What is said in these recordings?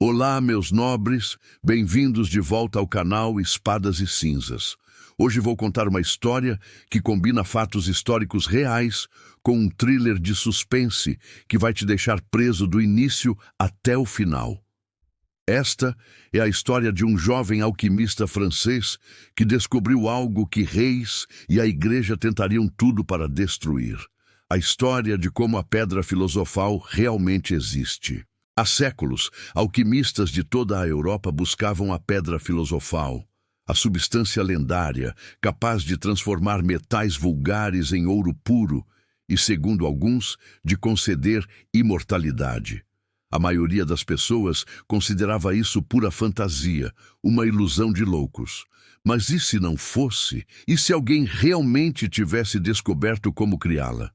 Olá, meus nobres, bem-vindos de volta ao canal Espadas e Cinzas. Hoje vou contar uma história que combina fatos históricos reais com um thriller de suspense que vai te deixar preso do início até o final. Esta é a história de um jovem alquimista francês que descobriu algo que reis e a igreja tentariam tudo para destruir. A história de como a pedra filosofal realmente existe. Há séculos, alquimistas de toda a Europa buscavam a pedra filosofal, a substância lendária, capaz de transformar metais vulgares em ouro puro e, segundo alguns, de conceder imortalidade. A maioria das pessoas considerava isso pura fantasia, uma ilusão de loucos. Mas e se não fosse? E se alguém realmente tivesse descoberto como criá-la?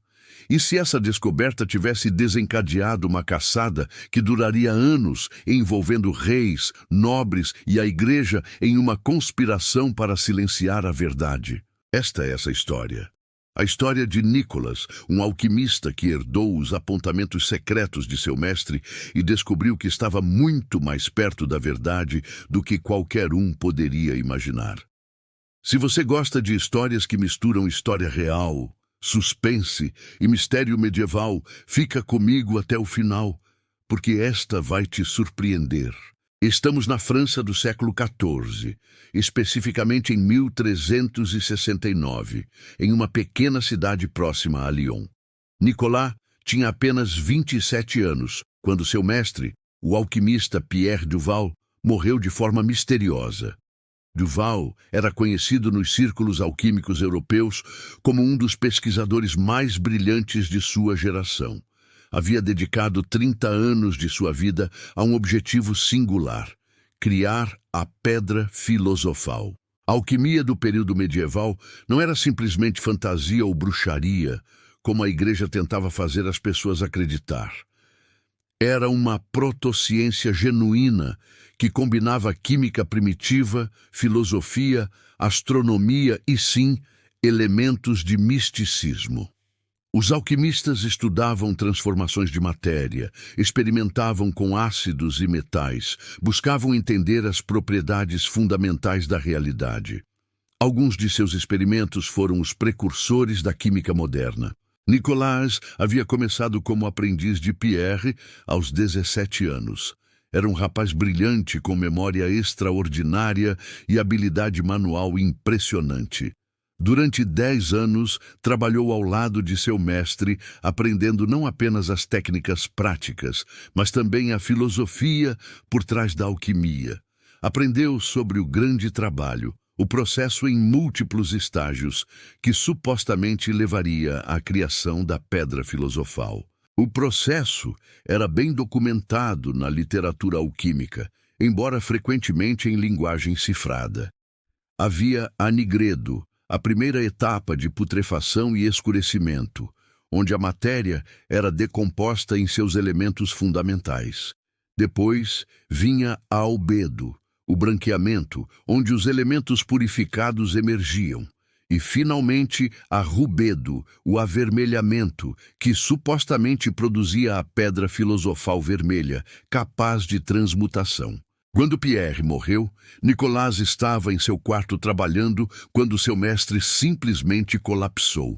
E se essa descoberta tivesse desencadeado uma caçada que duraria anos, envolvendo reis, nobres e a igreja em uma conspiração para silenciar a verdade? Esta é essa história. A história de Nicolas, um alquimista que herdou os apontamentos secretos de seu mestre e descobriu que estava muito mais perto da verdade do que qualquer um poderia imaginar. Se você gosta de histórias que misturam história real, suspense e mistério medieval, fica comigo até o final, porque esta vai te surpreender. Estamos na França do século XIV, especificamente em 1369, em uma pequena cidade próxima a Lyon. Nicolas tinha apenas 27 anos, quando seu mestre, o alquimista Pierre Duval, morreu de forma misteriosa. Duval era conhecido nos círculos alquímicos europeus como um dos pesquisadores mais brilhantes de sua geração. Havia dedicado 30 anos de sua vida a um objetivo singular: criar a pedra filosofal. A alquimia do período medieval não era simplesmente fantasia ou bruxaria, como a igreja tentava fazer as pessoas acreditar. Era uma protociência genuína que combinava química primitiva, filosofia, astronomia e, sim, elementos de misticismo. Os alquimistas estudavam transformações de matéria, experimentavam com ácidos e metais, buscavam entender as propriedades fundamentais da realidade. Alguns de seus experimentos foram os precursores da química moderna. Nicolas havia começado como aprendiz de Pierre aos 17 anos. Era um rapaz brilhante com memória extraordinária e habilidade manual impressionante. Durante 10 anos, trabalhou ao lado de seu mestre, aprendendo não apenas as técnicas práticas, mas também a filosofia por trás da alquimia. Aprendeu sobre o grande trabalho, o processo em múltiplos estágios, que supostamente levaria à criação da pedra filosofal. O processo era bem documentado na literatura alquímica, embora frequentemente em linguagem cifrada. Havia a nigredo, a primeira etapa de putrefação e escurecimento, onde a matéria era decomposta em seus elementos fundamentais. Depois vinha a albedo, o branqueamento, onde os elementos purificados emergiam. E, finalmente, a rubedo, o avermelhamento, que supostamente produzia a pedra filosofal vermelha, capaz de transmutação. Quando Pierre morreu, Nicolas estava em seu quarto trabalhando quando seu mestre simplesmente colapsou.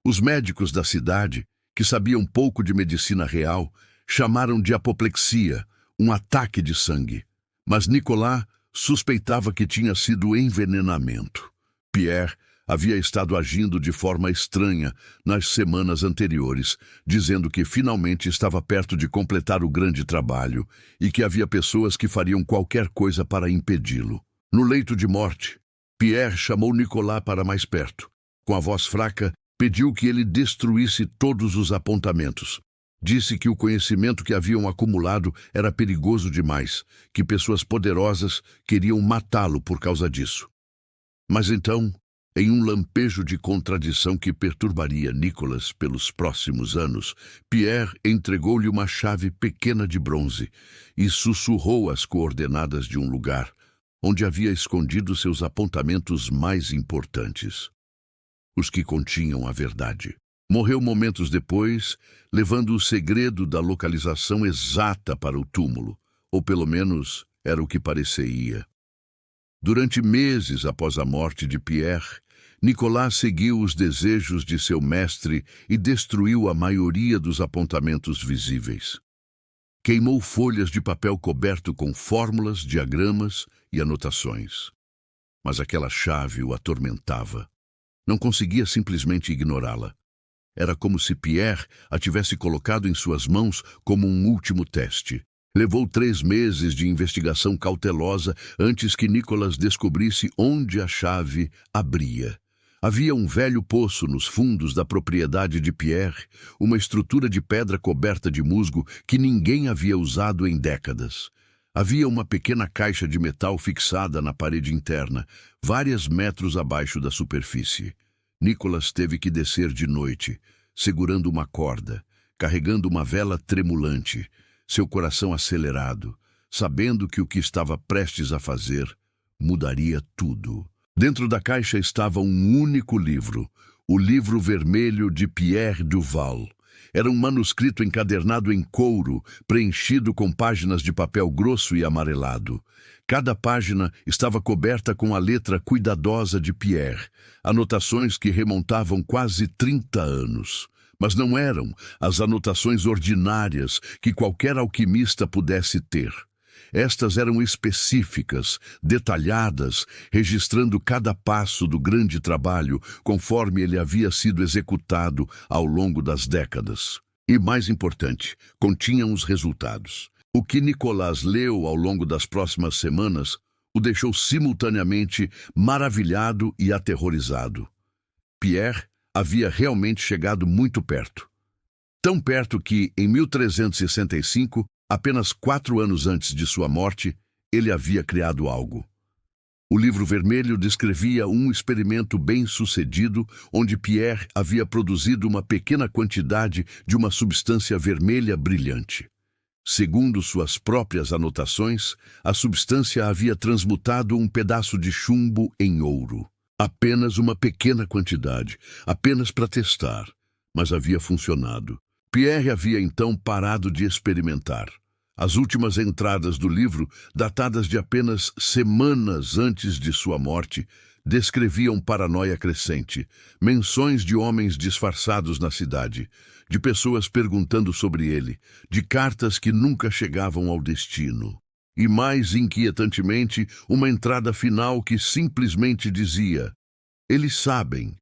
Os médicos da cidade, que sabiam pouco de medicina real, chamaram de apoplexia, um ataque de sangue. Mas Nicolas suspeitava que tinha sido envenenamento. Pierre havia estado agindo de forma estranha nas semanas anteriores, dizendo que finalmente estava perto de completar o grande trabalho e que havia pessoas que fariam qualquer coisa para impedi-lo. No leito de morte, Pierre chamou Nicolas para mais perto. Com a voz fraca, pediu que ele destruísse todos os apontamentos. Disse que o conhecimento que haviam acumulado era perigoso demais, que pessoas poderosas queriam matá-lo por causa disso. Mas então, em um lampejo de contradição que perturbaria Nicolas pelos próximos anos, Pierre entregou-lhe uma chave pequena de bronze e sussurrou as coordenadas de um lugar onde havia escondido seus apontamentos mais importantes, os que continham a verdade. Morreu momentos depois, levando o segredo da localização exata para o túmulo, ou pelo menos era o que parecia. Durante meses após a morte de Pierre, Nicolas seguiu os desejos de seu mestre e destruiu a maioria dos apontamentos visíveis. Queimou folhas de papel coberto com fórmulas, diagramas e anotações. Mas aquela chave o atormentava. Não conseguia simplesmente ignorá-la. Era como se Pierre a tivesse colocado em suas mãos como um último teste. Levou 3 meses de investigação cautelosa antes que Nicolas descobrisse onde a chave abria. Havia um velho poço nos fundos da propriedade de Pierre, uma estrutura de pedra coberta de musgo que ninguém havia usado em décadas. Havia uma pequena caixa de metal fixada na parede interna, vários metros abaixo da superfície. Nicolas teve que descer de noite, segurando uma corda, carregando uma vela tremulante, seu coração acelerado, sabendo que o que estava prestes a fazer mudaria tudo. Dentro da caixa estava um único livro, o Livro Vermelho de Pierre Duval. Era um manuscrito encadernado em couro, preenchido com páginas de papel grosso e amarelado. Cada página estava coberta com a letra cuidadosa de Pierre, anotações que remontavam quase 30 anos. Mas não eram as anotações ordinárias que qualquer alquimista pudesse ter. Estas eram específicas, detalhadas, registrando cada passo do grande trabalho conforme ele havia sido executado ao longo das décadas. E, mais importante, continham os resultados. O que Nicolas leu ao longo das próximas semanas o deixou simultaneamente maravilhado e aterrorizado. Pierre havia realmente chegado muito perto. Tão perto que, em 1365, apenas 4 anos antes de sua morte, ele havia criado algo. O Livro Vermelho descrevia um experimento bem-sucedido onde Pierre havia produzido uma pequena quantidade de uma substância vermelha brilhante. Segundo suas próprias anotações, a substância havia transmutado um pedaço de chumbo em ouro. Apenas uma pequena quantidade, apenas para testar, mas havia funcionado. Pierre havia então parado de experimentar. As últimas entradas do livro, datadas de apenas semanas antes de sua morte, descreviam paranoia crescente, menções de homens disfarçados na cidade, de pessoas perguntando sobre ele, de cartas que nunca chegavam ao destino. E mais inquietantemente, uma entrada final que simplesmente dizia: eles sabem.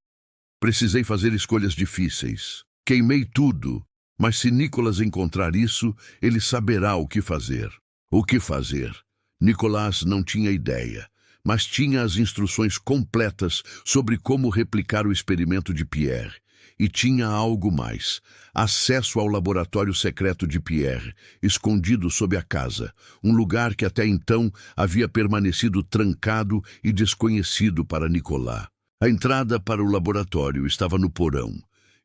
Precisei fazer escolhas difíceis. Queimei tudo. Mas se Nicolas encontrar isso, ele saberá o que fazer. O que fazer? Nicolas não tinha ideia, mas tinha as instruções completas sobre como replicar o experimento de Pierre. E tinha algo mais: acesso ao laboratório secreto de Pierre, escondido sob a casa, um lugar que até então havia permanecido trancado e desconhecido para Nicolas. A entrada para o laboratório estava no porão,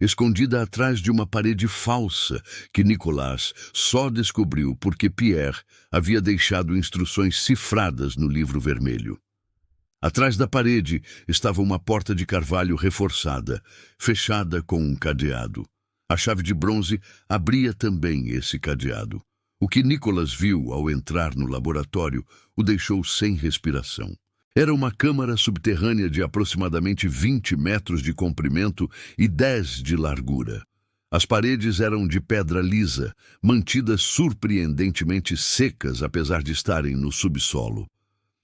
escondida atrás de uma parede falsa que Nicolas só descobriu porque Pierre havia deixado instruções cifradas no Livro Vermelho. Atrás da parede estava uma porta de carvalho reforçada, fechada com um cadeado. A chave de bronze abria também esse cadeado. O que Nicolas viu ao entrar no laboratório o deixou sem respiração. Era uma câmara subterrânea de aproximadamente 20 metros de comprimento e 10 de largura. As paredes eram de pedra lisa, mantidas surpreendentemente secas apesar de estarem no subsolo.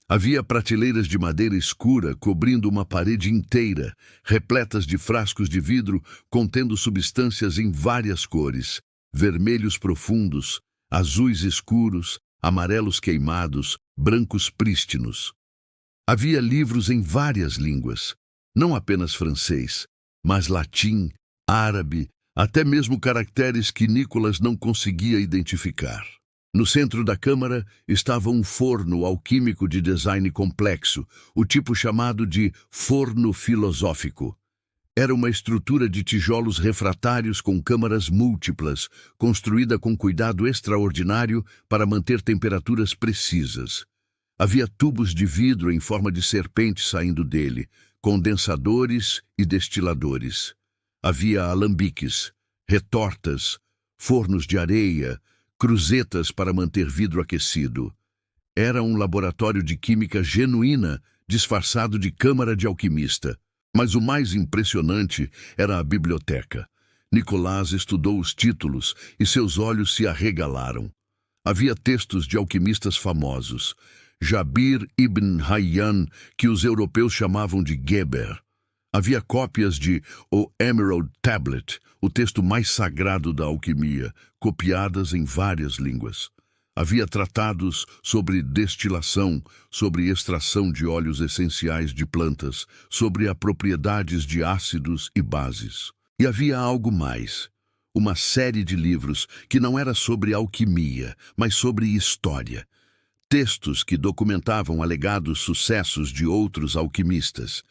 Havia prateleiras de madeira escura cobrindo uma parede inteira, repletas de frascos de vidro contendo substâncias em várias cores: vermelhos profundos, azuis escuros, amarelos queimados, brancos prístinos. Havia livros em várias línguas, não apenas francês, mas latim, árabe, até mesmo caracteres que Nicolas não conseguia identificar. No centro da câmara estava um forno alquímico de design complexo, o tipo chamado de forno filosófico. Era uma estrutura de tijolos refratários com câmaras múltiplas, construída com cuidado extraordinário para manter temperaturas precisas. Havia tubos de vidro em forma de serpente saindo dele, condensadores e destiladores. Havia alambiques, retortas, fornos de areia, cruzetas para manter vidro aquecido. Era um laboratório de química genuína, disfarçado de câmara de alquimista. Mas o mais impressionante era a biblioteca. Nicolás estudou os títulos e seus olhos se arregalaram. Havia textos de alquimistas famosos. Jabir ibn Hayyan, que os europeus chamavam de Geber. Havia cópias de O Emerald Tablet, o texto mais sagrado da alquimia, copiadas em várias línguas. Havia tratados sobre destilação, sobre extração de óleos essenciais de plantas, sobre as propriedades de ácidos e bases. E havia algo mais, uma série de livros que não era sobre alquimia, mas sobre história. Textos que documentavam alegados sucessos de outros alquimistas.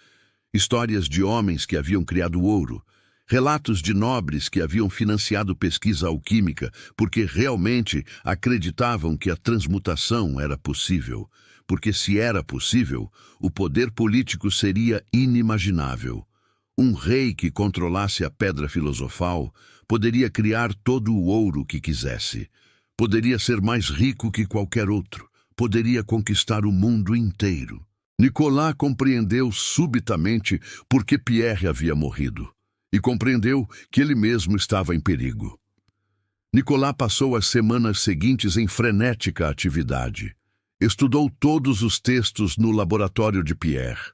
Histórias de homens que haviam criado ouro. Relatos de nobres que haviam financiado pesquisa alquímica porque realmente acreditavam que a transmutação era possível. Porque se era possível, o poder político seria inimaginável. Um rei que controlasse a pedra filosofal poderia criar todo o ouro que quisesse. Poderia ser mais rico que qualquer outro. Poderia conquistar o mundo inteiro. Nicolás compreendeu subitamente por que Pierre havia morrido. E compreendeu que ele mesmo estava em perigo. Nicolás passou as semanas seguintes em frenética atividade. Estudou todos os textos no laboratório de Pierre.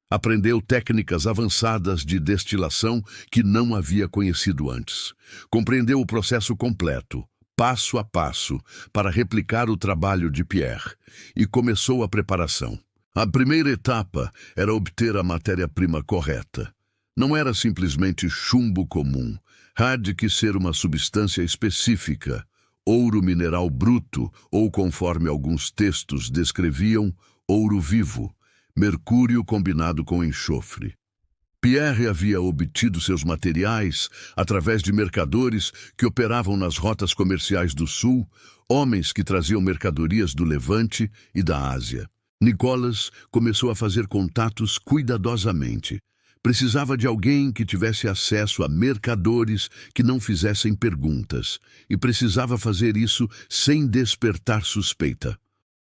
Aprendeu técnicas avançadas de destilação que não havia conhecido antes. Compreendeu o processo completo, passo a passo, para replicar o trabalho de Pierre, e começou a preparação. A primeira etapa era obter a matéria-prima correta. Não era simplesmente chumbo comum. Had que ser uma substância específica, ouro mineral bruto, ou conforme alguns textos descreviam, ouro vivo, mercúrio combinado com enxofre. Pierre havia obtido seus materiais através de mercadores que operavam nas rotas comerciais do Sul, homens que traziam mercadorias do Levante e da Ásia. Nicolás começou a fazer contatos cuidadosamente. Precisava de alguém que tivesse acesso a mercadores que não fizessem perguntas, e precisava fazer isso sem despertar suspeita.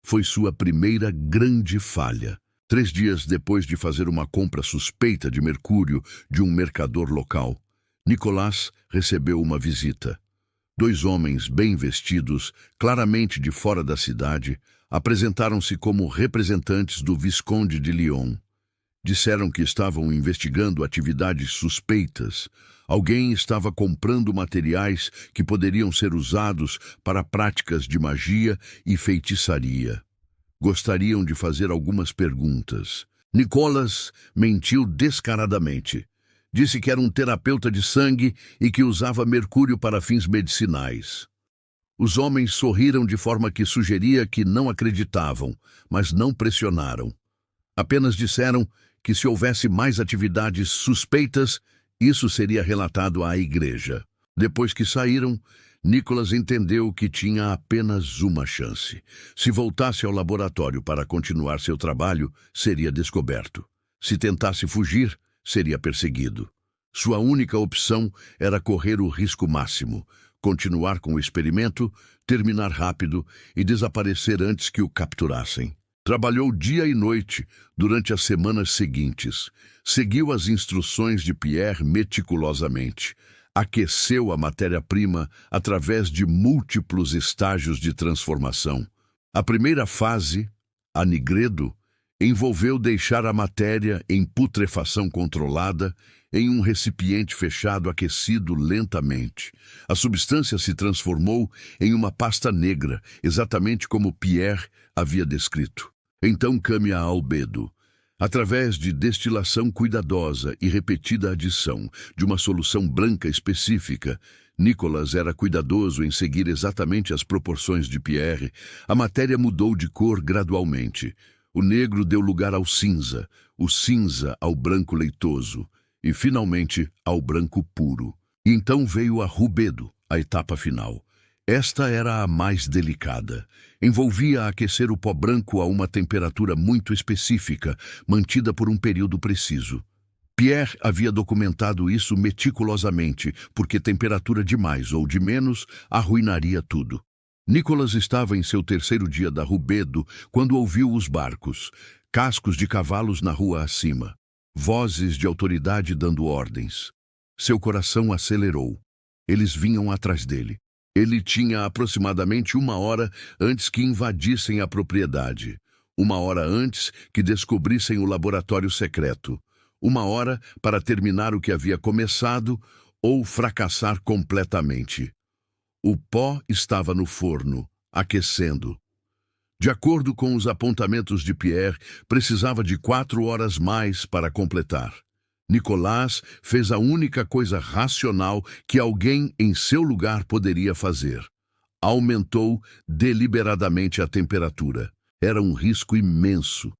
Foi sua primeira grande falha. 3 dias depois de fazer uma compra suspeita de mercúrio de um mercador local, Nicolás recebeu uma visita. 2 homens bem vestidos, claramente de fora da cidade, apresentaram-se como representantes do Visconde de Lyon. Disseram que estavam investigando atividades suspeitas. Alguém estava comprando materiais que poderiam ser usados para práticas de magia e feitiçaria. Gostariam de fazer algumas perguntas. Nicolás mentiu descaradamente. Disse que era um terapeuta de sangue e que usava mercúrio para fins medicinais. Os homens sorriram de forma que sugeria que não acreditavam, mas não pressionaram. Apenas disseram que se houvesse mais atividades suspeitas, isso seria relatado à igreja. Depois que saíram, Nicolás entendeu que tinha apenas uma chance. Se voltasse ao laboratório para continuar seu trabalho, seria descoberto. Se tentasse fugir, seria perseguido. Sua única opção era correr o risco máximo, continuar com o experimento, terminar rápido e desaparecer antes que o capturassem. Trabalhou dia e noite durante as semanas seguintes. Seguiu as instruções de Pierre meticulosamente. Aqueceu a matéria-prima através de múltiplos estágios de transformação. A primeira fase, a nigredo, envolveu deixar a matéria em putrefação controlada em um recipiente fechado aquecido lentamente. A substância se transformou em uma pasta negra, exatamente como Pierre havia descrito. Então came a albedo. Através de destilação cuidadosa e repetida adição de uma solução branca específica, Nicolás era cuidadoso em seguir exatamente as proporções de Pierre. A matéria mudou de cor gradualmente. O negro deu lugar ao cinza, o cinza ao branco leitoso e, finalmente, ao branco puro. E então veio a rubedo, a etapa final. Esta era a mais delicada. Envolvia aquecer o pó branco a uma temperatura muito específica, mantida por um período preciso. Pierre havia documentado isso meticulosamente, porque temperatura de mais ou de menos arruinaria tudo. Nicolas estava em seu terceiro dia da Rubedo quando ouviu os barcos, cascos de cavalos na rua acima, vozes de autoridade dando ordens. Seu coração acelerou. Eles vinham atrás dele. Ele tinha aproximadamente 1 hora antes que invadissem a propriedade. 1 hora antes que descobrissem o laboratório secreto. 1 hora para terminar o que havia começado ou fracassar completamente. O pó estava no forno, aquecendo. De acordo com os apontamentos de Pierre, precisava de 4 horas mais para completar. Nicolas fez a única coisa racional que alguém em seu lugar poderia fazer. Aumentou deliberadamente a temperatura. Era um risco imenso.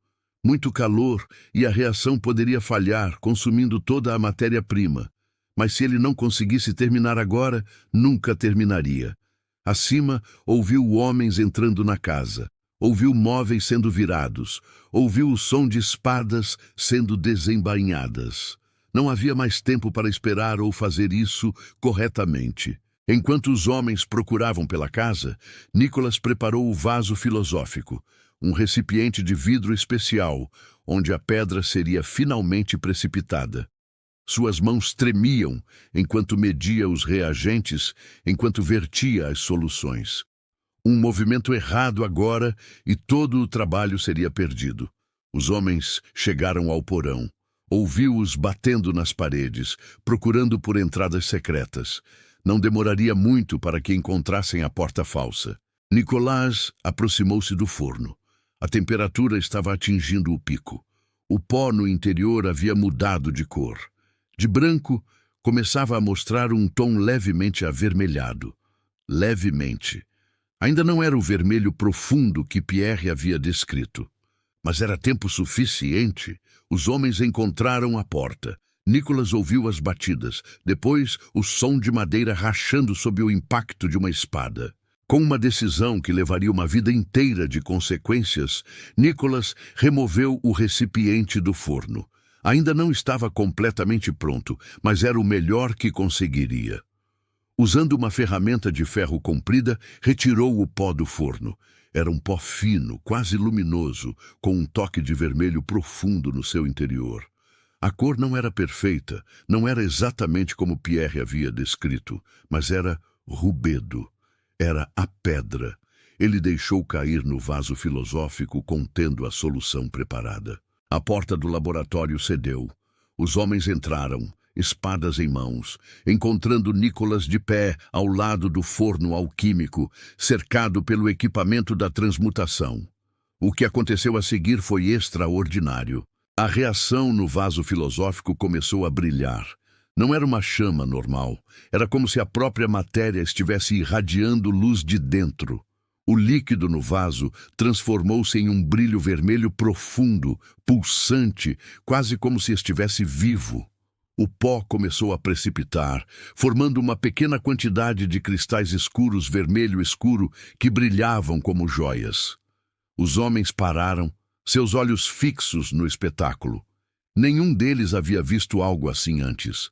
Muito calor e a reação poderia falhar, consumindo toda a matéria-prima. Mas se ele não conseguisse terminar agora, nunca terminaria. Acima, ouviu homens entrando na casa. Ouviu móveis sendo virados. Ouviu o som de espadas sendo desembainhadas. Não havia mais tempo para esperar ou fazer isso corretamente. Enquanto os homens procuravam pela casa, Nicolas preparou o vaso filosófico, um recipiente de vidro especial, onde a pedra seria finalmente precipitada. Suas mãos tremiam enquanto media os reagentes, enquanto vertia as soluções. Um movimento errado agora e todo o trabalho seria perdido. Os homens chegaram ao porão. Ouviu-os batendo nas paredes, procurando por entradas secretas. Não demoraria muito para que encontrassem a porta falsa. Nicolas aproximou-se do forno. A temperatura estava atingindo o pico. O pó no interior havia mudado de cor. De branco, começava a mostrar um tom levemente avermelhado. Levemente. Ainda não era o vermelho profundo que Pierre havia descrito. Mas era tempo suficiente. Os homens encontraram a porta. Nicolas ouviu as batidas, depois o som de madeira rachando sob o impacto de uma espada. Com uma decisão que levaria uma vida inteira de consequências, Nicolas removeu o recipiente do forno. Ainda não estava completamente pronto, mas era o melhor que conseguiria. Usando uma ferramenta de ferro comprida, retirou o pó do forno. Era um pó fino, quase luminoso, com um toque de vermelho profundo no seu interior. A cor não era perfeita, não era exatamente como Pierre havia descrito, mas era rubedo. Era a pedra. Ele deixou cair no vaso filosófico contendo a solução preparada. A porta do laboratório cedeu. Os homens entraram, espadas em mãos, encontrando Nicolas de pé ao lado do forno alquímico, cercado pelo equipamento da transmutação. O que aconteceu a seguir foi extraordinário. A reação no vaso filosófico começou a brilhar. Não era uma chama normal. Era como se a própria matéria estivesse irradiando luz de dentro. O líquido no vaso transformou-se em um brilho vermelho profundo, pulsante, quase como se estivesse vivo. O pó começou a precipitar, formando uma pequena quantidade de cristais escuros vermelho escuro que brilhavam como joias. Os homens pararam, seus olhos fixos no espetáculo. Nenhum deles havia visto algo assim antes.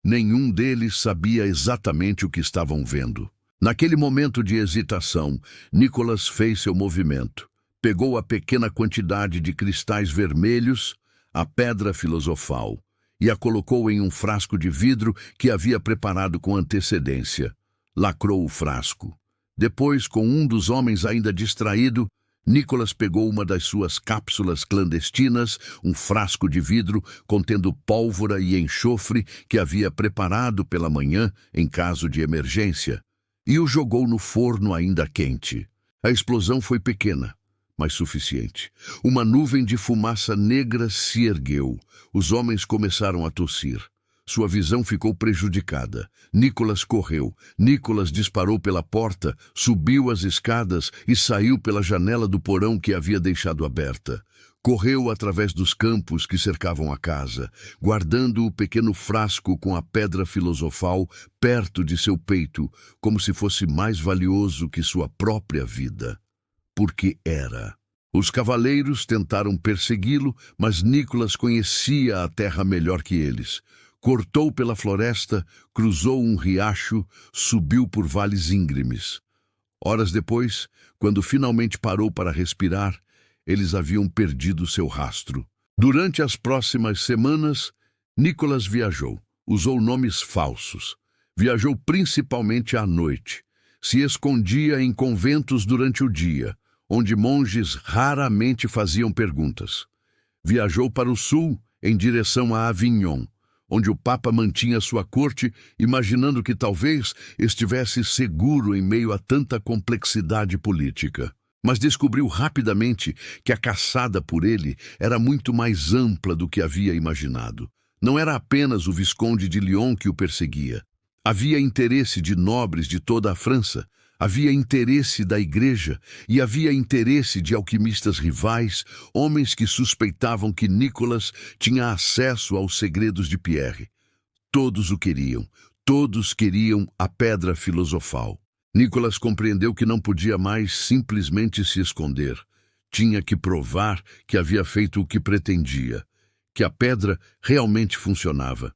Nenhum deles sabia exatamente o que estavam vendo. Naquele momento de hesitação, Nicolas fez seu movimento. Pegou a pequena quantidade de cristais vermelhos, a pedra filosofal, e a colocou em um frasco de vidro que havia preparado com antecedência. Lacrou o frasco. Depois, com um dos homens ainda distraído, Nicolas pegou uma das suas cápsulas clandestinas, um frasco de vidro contendo pólvora e enxofre que havia preparado pela manhã em caso de emergência, e o jogou no forno ainda quente. A explosão foi pequena, mas suficiente. Uma nuvem de fumaça negra se ergueu. Os homens começaram a tossir. Sua visão ficou prejudicada. Nicolas correu. Nicolas disparou pela porta, subiu as escadas e saiu pela janela do porão que havia deixado aberta. Correu através dos campos que cercavam a casa, guardando o pequeno frasco com a pedra filosofal perto de seu peito, como se fosse mais valioso que sua própria vida. Porque era. Os cavaleiros tentaram persegui-lo, mas Nicolas conhecia a terra melhor que eles. Cortou pela floresta, cruzou um riacho, subiu por vales íngremes. Horas depois, quando finalmente parou para respirar, eles haviam perdido seu rastro. Durante as próximas semanas, Nicholas viajou. Usou nomes falsos. Viajou principalmente à noite. Se escondia em conventos durante o dia, onde monges raramente faziam perguntas. Viajou para o sul, em direção a Avignon, onde o Papa mantinha sua corte, imaginando que talvez estivesse seguro em meio a tanta complexidade política. Mas descobriu rapidamente que a caçada por ele era muito mais ampla do que havia imaginado. Não era apenas o Visconde de Lyon que o perseguia. Havia interesse de nobres de toda a França, havia interesse da igreja e havia interesse de alquimistas rivais, homens que suspeitavam que Nicholas tinha acesso aos segredos de Pierre. Todos o queriam, todos queriam a pedra filosofal. Nicholas compreendeu que não podia mais simplesmente se esconder. Tinha que provar que havia feito o que pretendia, que a pedra realmente funcionava.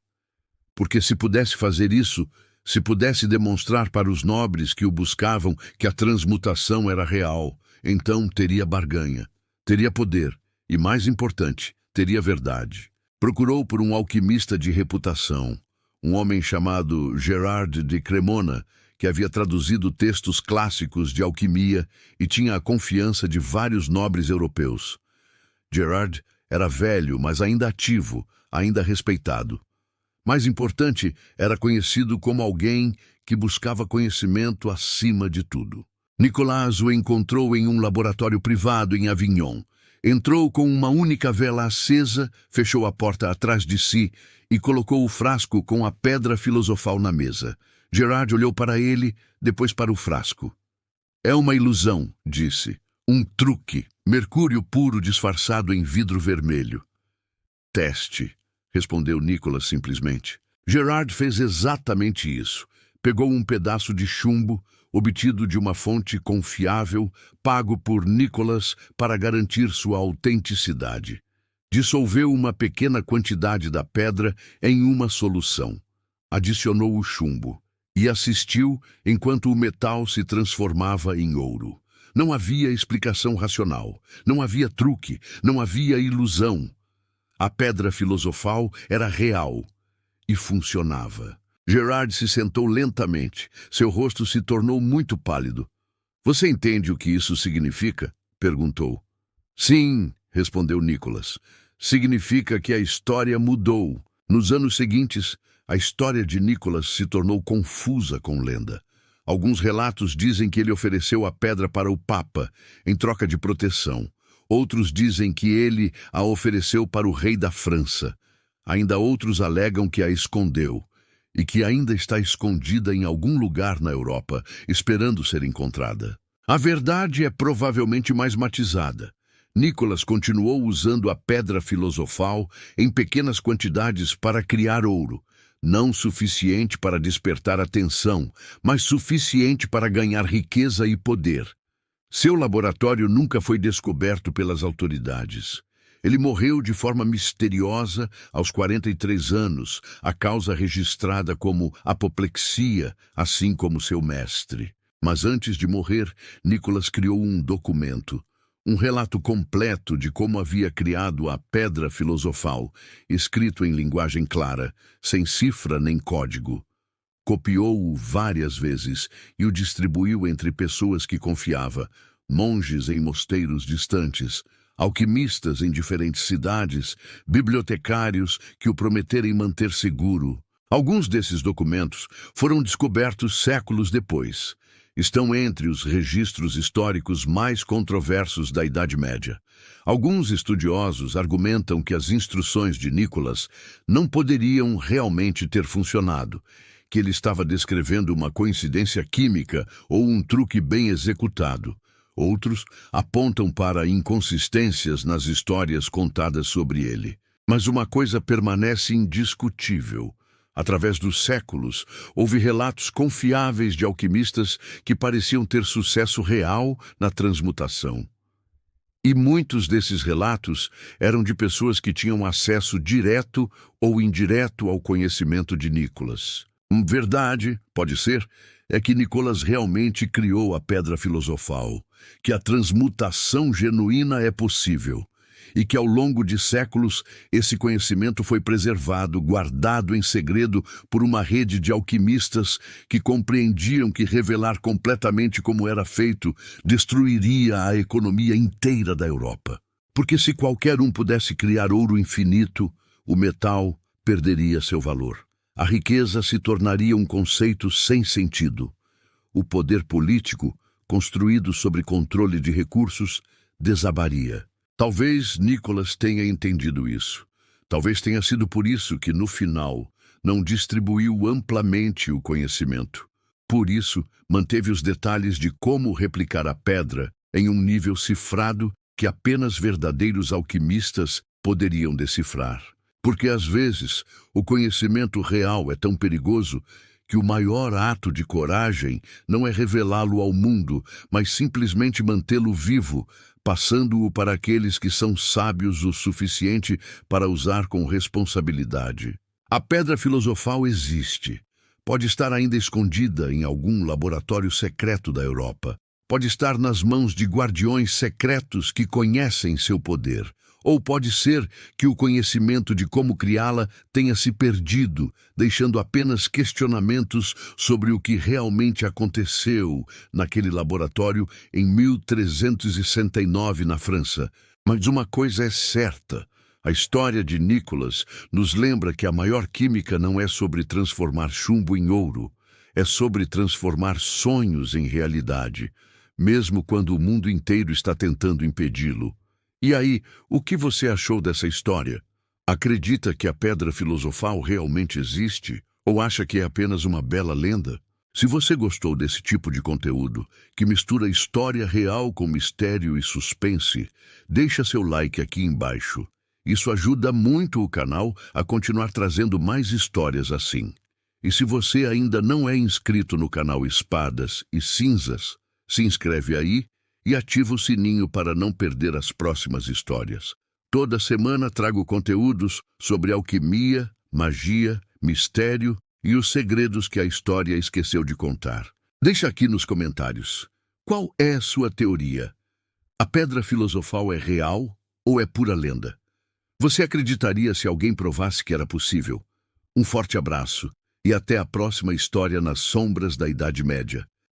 Porque se pudesse fazer isso, se pudesse demonstrar para os nobres que o buscavam que a transmutação era real, então teria barganha, teria poder e, mais importante, teria verdade. Procurou por um alquimista de reputação, um homem chamado Gerard de Cremona, que havia traduzido textos clássicos de alquimia e tinha a confiança de vários nobres europeus. Gerard era velho, mas ainda ativo, ainda respeitado. Mais importante, era conhecido como alguém que buscava conhecimento acima de tudo. Nicolas o encontrou em um laboratório privado em Avignon. Entrou com uma única vela acesa, fechou a porta atrás de si e colocou o frasco com a pedra filosofal na mesa. Gerard olhou para ele, depois para o frasco. "É uma ilusão", disse. "Um truque. Mercúrio puro disfarçado em vidro vermelho." "Teste", respondeu Nicholas simplesmente. Gerard fez exatamente isso. Pegou um pedaço de chumbo, obtido de uma fonte confiável, pago por Nicholas para garantir sua autenticidade. Dissolveu uma pequena quantidade da pedra em uma solução. Adicionou o chumbo e assistiu enquanto o metal se transformava em ouro. Não havia explicação racional, não havia truque, não havia ilusão. A pedra filosofal era real e funcionava. Gerard se sentou lentamente. Seu rosto se tornou muito pálido. "Você entende o que isso significa?" perguntou. "Sim", respondeu Nicholas. "Significa que a história mudou. Nos anos seguintes, a história de Nicholas se tornou confusa com lenda. Alguns relatos dizem que ele ofereceu a pedra para o Papa, em troca de proteção. Outros dizem que ele a ofereceu para o rei da França. Ainda outros alegam que a escondeu e que ainda está escondida em algum lugar na Europa, esperando ser encontrada. A verdade é provavelmente mais matizada. Nicholas continuou usando a pedra filosofal em pequenas quantidades para criar ouro, não suficiente para despertar atenção, mas suficiente para ganhar riqueza e poder. Seu laboratório nunca foi descoberto pelas autoridades. Ele morreu de forma misteriosa aos 43 anos, a causa registrada como apoplexia, assim como seu mestre. Mas antes de morrer, Nicholas criou um documento, um relato completo de como havia criado a pedra filosofal, escrito em linguagem clara, sem cifra nem código. Copiou-o várias vezes e o distribuiu entre pessoas que confiava, monges em mosteiros distantes, alquimistas em diferentes cidades, bibliotecários que o prometerem manter seguro. Alguns desses documentos foram descobertos séculos depois. Estão entre os registros históricos mais controversos da Idade Média. Alguns estudiosos argumentam que as instruções de Nicholas não poderiam realmente ter funcionado, que ele estava descrevendo uma coincidência química ou um truque bem executado. Outros apontam para inconsistências nas histórias contadas sobre ele. Mas uma coisa permanece indiscutível. Através dos séculos, houve relatos confiáveis de alquimistas que pareciam ter sucesso real na transmutação. E muitos desses relatos eram de pessoas que tinham acesso direto ou indireto ao conhecimento de Nicholas. Verdade, pode ser, é que Nicolas realmente criou a pedra filosofal, que a transmutação genuína é possível, e que ao longo de séculos esse conhecimento foi preservado, guardado em segredo por uma rede de alquimistas que compreendiam que revelar completamente como era feito destruiria a economia inteira da Europa. Porque se qualquer um pudesse criar ouro infinito, o metal perderia seu valor. A riqueza se tornaria um conceito sem sentido. O poder político, construído sobre controle de recursos, desabaria. Talvez Nicolas tenha entendido isso. Talvez tenha sido por isso que, no final, não distribuiu amplamente o conhecimento. Por isso, manteve os detalhes de como replicar a pedra em um nível cifrado que apenas verdadeiros alquimistas poderiam decifrar. Porque, às vezes, o conhecimento real é tão perigoso que o maior ato de coragem não é revelá-lo ao mundo, mas simplesmente mantê-lo vivo, passando-o para aqueles que são sábios o suficiente para usar com responsabilidade. A pedra filosofal existe. Pode estar ainda escondida em algum laboratório secreto da Europa. Pode estar nas mãos de guardiões secretos que conhecem seu poder. Ou pode ser que o conhecimento de como criá-la tenha se perdido, deixando apenas questionamentos sobre o que realmente aconteceu naquele laboratório em 1369 na França. Mas uma coisa é certa: a história de Nicolas nos lembra que a maior química não é sobre transformar chumbo em ouro, é sobre transformar sonhos em realidade, mesmo quando o mundo inteiro está tentando impedi-lo. E aí, o que você achou dessa história? Acredita que a pedra filosofal realmente existe? Ou acha que é apenas uma bela lenda? Se você gostou desse tipo de conteúdo, que mistura história real com mistério e suspense, deixa seu like aqui embaixo. Isso ajuda muito o canal a continuar trazendo mais histórias assim. E se você ainda não é inscrito no canal Espadas e Cinzas, se inscreve aí e ativa o sininho para não perder as próximas histórias. Toda semana trago conteúdos sobre alquimia, magia, mistério e os segredos que a história esqueceu de contar. Deixa aqui nos comentários. Qual é sua teoria? A pedra filosofal é real ou é pura lenda? Você acreditaria se alguém provasse que era possível? Um forte abraço e até a próxima história nas sombras da Idade Média.